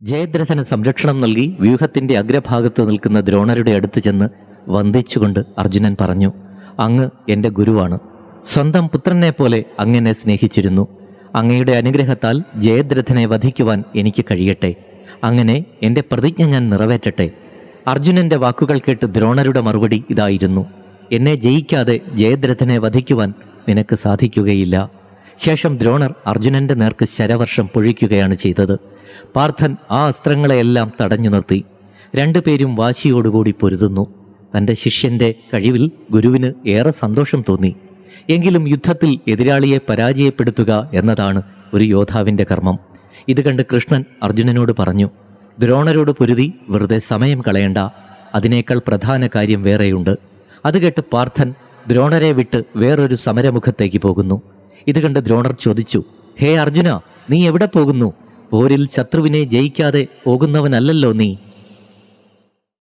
ജയദ്രഥന് സംരക്ഷണം നൽകി വ്യൂഹത്തിന്റെ അഗ്രഭാഗത്ത് നിൽക്കുന്ന ദ്രോണരുടെ അടുത്ത് ചെന്ന് വന്ദിച്ചുകൊണ്ട് അർജുനൻ പറഞ്ഞു, അങ്ങ് എൻ്റെ ഗുരുവാണ്. സ്വന്തം പുത്രനെ പോലെ അങ്ങനെ സ്നേഹിച്ചിരുന്നു. അങ്ങയുടെ അനുഗ്രഹത്താൽ ജയദ്രഥനെ വധിക്കുവാൻ എനിക്ക് കഴിയട്ടെ. അങ്ങനെ എൻ്റെ പ്രതിജ്ഞ ഞാൻ നിറവേറ്റട്ടെ. അർജുനന്റെ വാക്കുകൾ കേട്ട് ദ്രോണരുടെ മറുപടി ഇതായിരുന്നു: എന്നെ ജയിക്കാതെ ജയദ്രഥനെ വധിക്കുവാൻ നിനക്ക് സാധിക്കുകയില്ല. ശേഷം ദ്രോണർ അർജുനന്റെ നേർക്ക് ശരവർഷം പൊഴിക്കുകയാണ് ചെയ്തത്. പാർത്ഥൻ ആ അസ്ത്രങ്ങളെയെല്ലാം തടഞ്ഞു നിർത്തി. രണ്ടുപേരും വാശിയോടുകൂടി പൊരുതുന്നു. തൻ്റെ ശിഷ്യന്റെ കഴിവിൽ ഗുരുവിന് ഏറെ സന്തോഷം തോന്നി. എങ്കിലും യുദ്ധത്തിൽ എതിരാളിയെ പരാജയപ്പെടുത്തുക എന്നതാണ് ഒരു യോദ്ധാവിൻ്റെ കർമ്മം. ഇത് കണ്ട് കൃഷ്ണൻ അർജുനനോട് പറഞ്ഞു, ദ്രോണരോട് പൊരുതി വെറുതെ സമയം കളയണ്ട. അതിനേക്കാൾ പ്രധാന കാര്യം വേറെയുണ്ട്. അത് കേട്ട് പാർത്ഥൻ ദ്രോണരെ വിട്ട് വേറൊരു സമരമുഖത്തേക്ക് പോകുന്നു. ഇത് കണ്ട് ദ്രോണർ ചോദിച്ചു, ഹേ അർജുന, നീ എവിടെ പോകുന്നു? പോരിൽ ശത്രുവിനെ ജയിക്കാതെ പോകുന്നവനല്ലല്ലോ നീ.